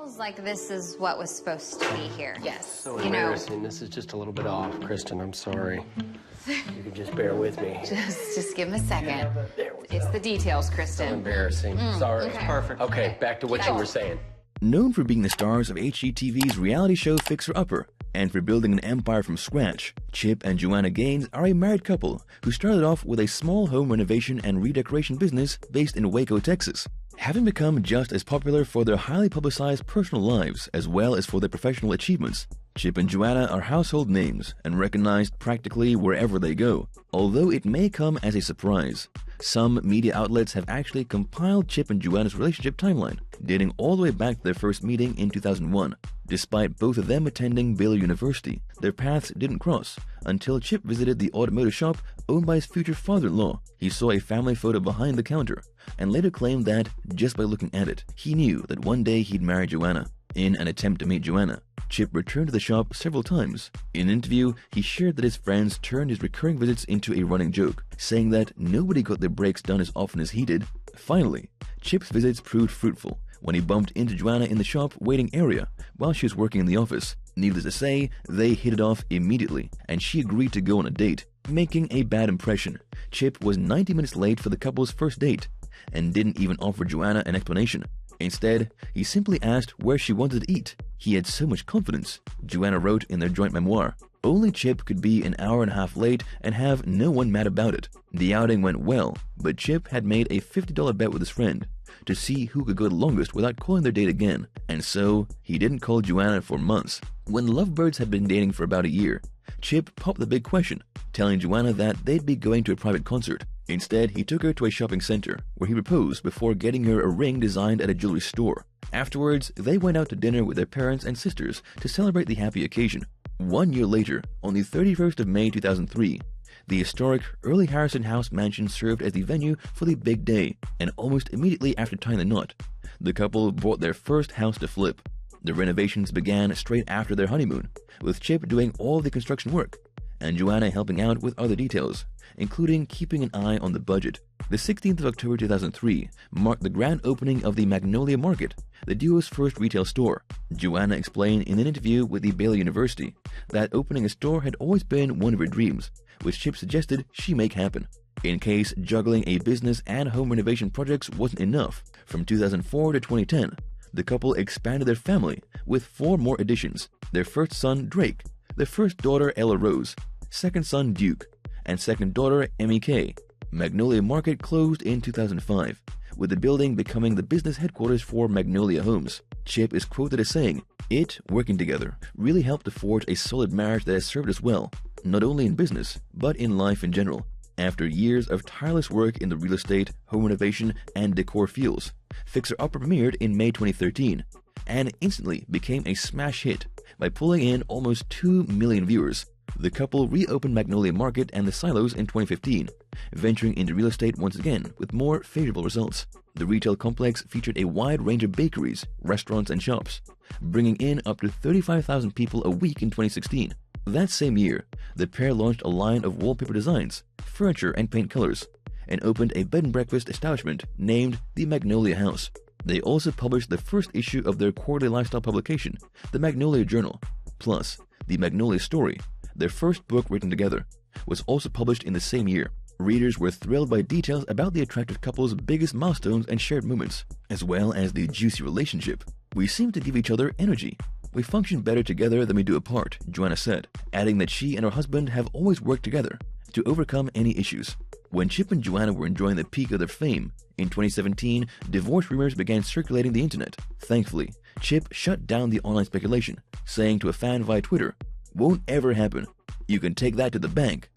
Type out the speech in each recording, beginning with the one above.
feels like this is what was supposed to be here. Yes. So embarrassing. This is just a little bit off, Kristen. I'm sorry. You can just bear with me. Just give him a second. It's the details, Kristen. So embarrassing. Sorry. Okay. Perfect. Okay, back to what you were saying. Known for being the stars of HGTV's reality show Fixer Upper and for building an empire from scratch, Chip and Joanna Gaines are a married couple who started off with a small home renovation and redecoration business based in Waco, Texas. Having become just as popular for their highly publicized personal lives as well as for their professional achievements, Chip and Joanna are household names and recognized practically wherever they go, although it may come as a surprise. Some media outlets have actually compiled Chip and Joanna's relationship timeline, dating all the way back to their first meeting in 2001. Despite both of them attending Baylor University, their paths didn't cross until Chip visited the automotive shop owned by his future father-in-law. He saw a family photo behind the counter and later claimed that, just by looking at it, he knew that one day he'd marry Joanna. In an attempt to meet Joanna, Chip returned to the shop several times. In an interview, he shared that his friends turned his recurring visits into a running joke, saying that nobody got their breaks done as often as he did. Finally, Chip's visits proved fruitful when he bumped into Joanna in the shop waiting area while she was working in the office. Needless to say, they hit it off immediately, and she agreed to go on a date. Making a bad impression, Chip was 90 minutes late for the couple's first date and didn't even offer Joanna an explanation. Instead, he simply asked where she wanted to eat. He had so much confidence, Joanna wrote in their joint memoir. Only Chip could be an hour and a half late and have no one mad about it. The outing went well, but Chip had made a $50 bet with his friend to see who could go the longest without calling their date again, and so he didn't call Joanna for months. When lovebirds had been dating for about a year, Chip popped the big question, telling Joanna that they'd be going to a private concert. Instead, he took her to a shopping center, where he proposed before getting her a ring designed at a jewelry store. Afterwards, they went out to dinner with their parents and sisters to celebrate the happy occasion. 1 year later, on the 31st of May 2003, the historic Early Harrison House mansion served as the venue for the big day, and almost immediately after tying the knot, the couple bought their first house to flip. The renovations began straight after their honeymoon, with Chip doing all the construction work, and Joanna helping out with other details, including keeping an eye on the budget. The 16th of October 2003 marked the grand opening of the Magnolia Market, the duo's first retail store. Joanna explained in an interview with the Baylor University that opening a store had always been one of her dreams, which Chip suggested she make happen. In case juggling a business and home renovation projects wasn't enough, from 2004 to 2010, the couple expanded their family with 4 more additions: their first son, Drake, their first daughter, Ella Rose, second son, Duke, and second daughter, MEK. Magnolia Market closed in 2005, with the building becoming the business headquarters for Magnolia Homes. Chip is quoted as saying, "It, working together, really helped to forge a solid marriage that has served us well, not only in business, but in life in general." After years of tireless work in the real estate, home renovation, and decor fields, Fixer Upper premiered in May 2013 and instantly became a smash hit by pulling in almost 2 million viewers. The couple reopened Magnolia Market and the Silos in 2015, venturing into real estate once again with more favorable results. The retail complex featured a wide range of bakeries, restaurants, and shops, bringing in up to 35,000 people a week in 2016. That same year, the pair launched a line of wallpaper designs, furniture, and paint colors, and opened a bed and breakfast establishment named the Magnolia House. They also published the first issue of their quarterly lifestyle publication, the Magnolia Journal. Plus, the Magnolia Story, their first book written together, was also published in the same year. Readers were thrilled by details about the attractive couple's biggest milestones and shared moments, as well as the juicy relationship. "We seem to give each other energy. We function better together than we do apart," Joanna said, adding that she and her husband have always worked together to overcome any issues. When Chip and Joanna were enjoying the peak of their fame, in 2017, divorce rumors began circulating the internet. Thankfully, Chip shut down the online speculation, saying to a fan via Twitter, "Won't ever happen. You can take that to the bank.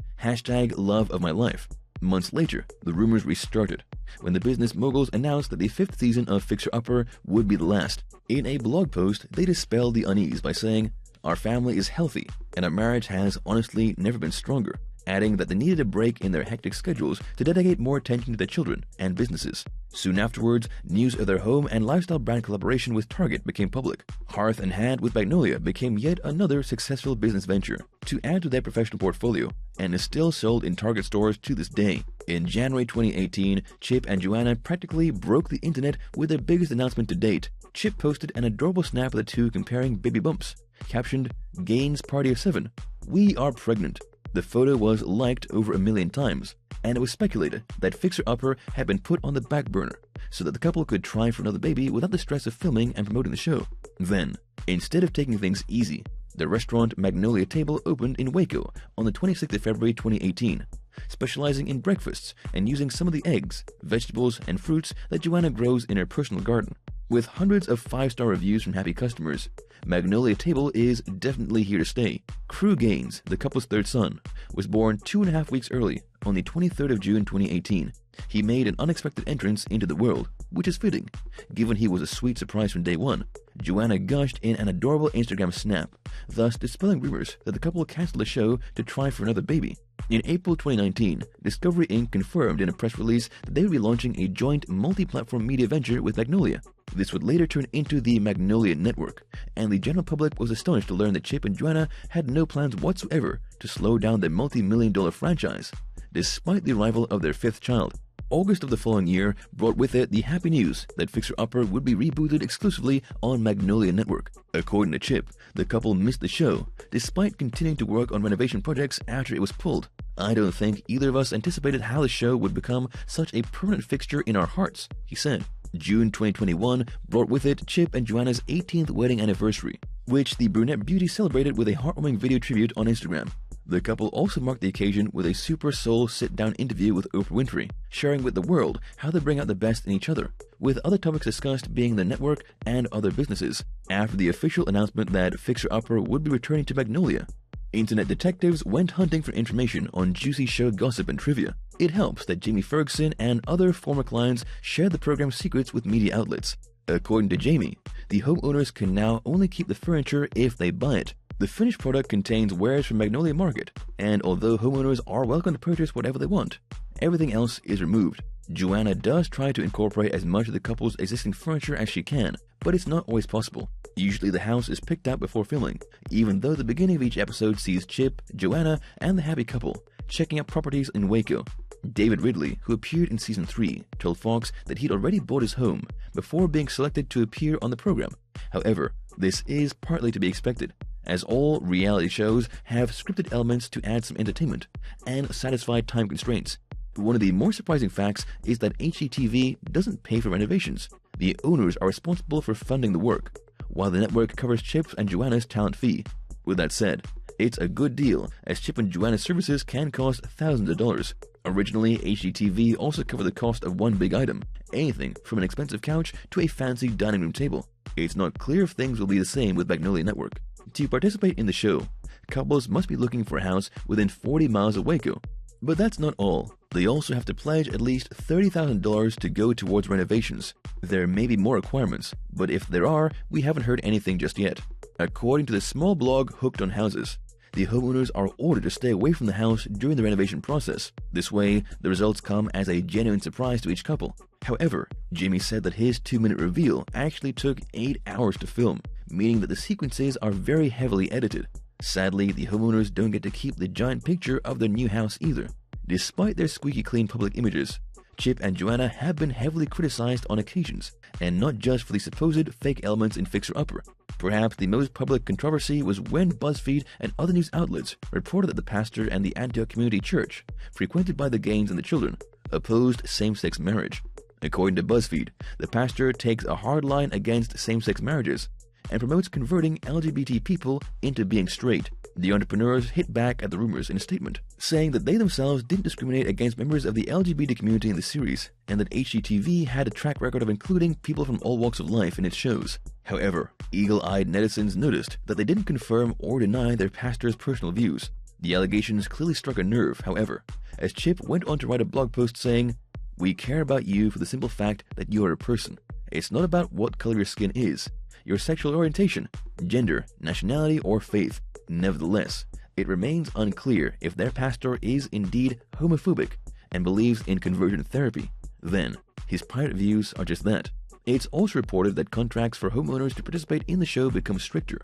#love of my life." Months later, the rumors restarted when the business moguls announced that the 5th season of Fixer Upper would be the last. In a blog post, they dispelled the unease by saying, "Our family is healthy, and our marriage has honestly never been stronger," adding that they needed a break in their hectic schedules to dedicate more attention to their children and businesses. Soon afterwards, news of their home and lifestyle brand collaboration with Target became public. Hearth and Hand with Magnolia became yet another successful business venture to add to their professional portfolio, and is still sold in Target stores to this day. In January 2018, Chip and Joanna practically broke the internet with their biggest announcement to date. Chip posted an adorable snap of the two comparing baby bumps, captioned, "Gaines Party of 7. We are pregnant." The photo was liked over 1 million times, and it was speculated that Fixer Upper had been put on the back burner so that the couple could try for another baby without the stress of filming and promoting the show. Then, instead of taking things easy, the restaurant Magnolia Table opened in Waco on the 26th of February 2018, specializing in breakfasts and using some of the eggs, vegetables, and fruits that Joanna grows in her personal garden. With hundreds of 5-star reviews from happy customers, Magnolia Table is definitely here to stay. Crew Gaines, the couple's third son, was born 2.5 weeks early, on the 23rd of June 2018. He made an unexpected entrance into the world, which is fitting, given he was a sweet surprise from day one. Joanna gushed in an adorable Instagram snap, thus dispelling rumors that the couple canceled the show to try for another baby. In April 2019, Discovery Inc. confirmed in a press release that they would be launching a joint multi-platform media venture with Magnolia. This would later turn into the Magnolia Network, and the general public was astonished to learn that Chip and Joanna had no plans whatsoever to slow down their multi-million-dollar franchise, despite the arrival of their 5th child. August of the following year brought with it the happy news that Fixer Upper would be rebooted exclusively on Magnolia Network. According to Chip, the couple missed the show, despite continuing to work on renovation projects after it was pulled. "I don't think either of us anticipated how the show would become such a permanent fixture in our hearts," he said. June 2021 brought with it Chip and Joanna's 18th wedding anniversary, which the brunette beauty celebrated with a heartwarming video tribute on Instagram. The couple also marked the occasion with a Super Soul sit-down interview with Oprah Winfrey, sharing with the world how they bring out the best in each other, with other topics discussed being the network and other businesses. After the official announcement that Fixer Upper would be returning to Magnolia, internet detectives went hunting for information on juicy show gossip and trivia. It helps that Jamie Ferguson and other former clients shared the program's secrets with media outlets. According to Jamie, the homeowners can now only keep the furniture if they buy it. The finished product contains wares from Magnolia Market, and although homeowners are welcome to purchase whatever they want, everything else is removed. Joanna does try to incorporate as much of the couple's existing furniture as she can, but it's not always possible. Usually the house is picked out before filming, even though the beginning of each episode sees Chip, Joanna, and the happy couple checking out properties in Waco. David Ridley, who appeared in Season 3, told Fox that he'd already bought his home before being selected to appear on the program. However, this is partly to be expected, as all reality shows have scripted elements to add some entertainment and satisfy time constraints. One of the more surprising facts is that HGTV doesn't pay for renovations. The owners are responsible for funding the work, while the network covers Chip's and Joanna's talent fee. With that said, it's a good deal, as Chip and Joanna's services can cost thousands of dollars. Originally, HGTV also covered the cost of one big item, anything from an expensive couch to a fancy dining room table. It's not clear if things will be the same with Magnolia Network. To participate in the show, couples must be looking for a house within 40 miles of Waco. But that's not all. They also have to pledge at least $30,000 to go towards renovations. There may be more requirements, but if there are, we haven't heard anything just yet. According to the small blog Hooked on Houses, the homeowners are ordered to stay away from the house during the renovation process. This way, the results come as a genuine surprise to each couple. However, Jimmy said that his 2-minute reveal actually took 8 hours to film, meaning that the sequences are very heavily edited. Sadly, the homeowners don't get to keep the giant picture of their new house either. Despite their squeaky clean public images, Chip and Joanna have been heavily criticized on occasions, and not just for the supposed fake elements in Fixer Upper. Perhaps the most public controversy was when BuzzFeed and other news outlets reported that the pastor and the Antioch Community Church, frequented by the Gaines and the children, opposed same-sex marriage. According to BuzzFeed, the pastor takes a hard line against same-sex marriages and promotes converting LGBT people into being straight. The entrepreneurs hit back at the rumors in a statement, saying that they themselves didn't discriminate against members of the LGBT community in the series, and that HGTV had a track record of including people from all walks of life in its shows. However, eagle-eyed netizens noticed that they didn't confirm or deny their pastor's personal views. The allegations clearly struck a nerve, however, as Chip went on to write a blog post saying, "We care about you for the simple fact that you are a person. It's not about what color your skin is, your sexual orientation, gender, nationality, or faith. Nevertheless, it remains unclear if their pastor is indeed homophobic and believes in conversion therapy. Then, his private views are just that." It's also reported that contracts for homeowners to participate in the show become stricter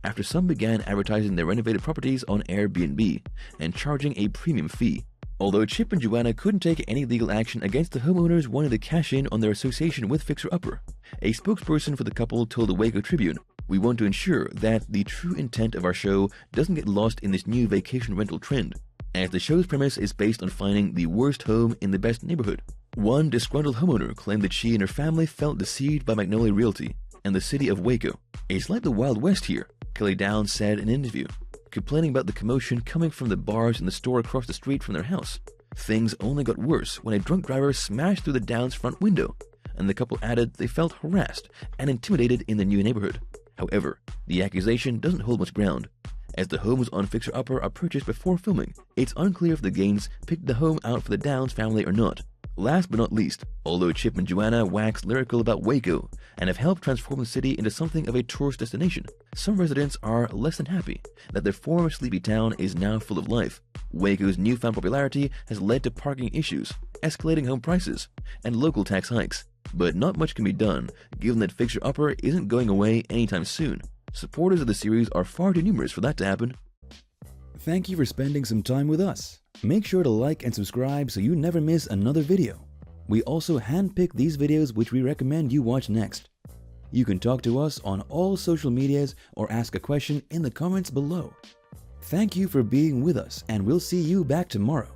after some began advertising their renovated properties on Airbnb and charging a premium fee. Although Chip and Joanna couldn't take any legal action against the homeowners wanting to cash in on their association with Fixer Upper, a spokesperson for the couple told the Waco Tribune, "We want to ensure that the true intent of our show doesn't get lost in this new vacation rental trend, as the show's premise is based on finding the worst home in the best neighborhood." One disgruntled homeowner claimed that she and her family felt deceived by Magnolia Realty and the city of Waco. "It's like the Wild West here," Kelly Downs said in an interview, complaining about the commotion coming from the bars in the store across the street from their house. Things only got worse when a drunk driver smashed through the Downs' front window, and the couple added they felt harassed and intimidated in the new neighborhood. However, the accusation doesn't hold much ground. As the homes on Fixer Upper are purchased before filming, it's unclear if the Gaines picked the home out for the Downs family or not. Last but not least, although Chip and Joanna wax lyrical about Waco and have helped transform the city into something of a tourist destination, some residents are less than happy that their former sleepy town is now full of life. Waco's newfound popularity has led to parking issues, escalating home prices, and local tax hikes. But not much can be done, given that Fixer Upper isn't going away anytime soon. Supporters of the series are far too numerous for that to happen. Thank you for spending some time with us. Make sure to like and subscribe so you never miss another video. We also handpick these videos which we recommend you watch next. You can talk to us on all social medias or ask a question in the comments below. Thank you for being with us, and we'll see you back tomorrow.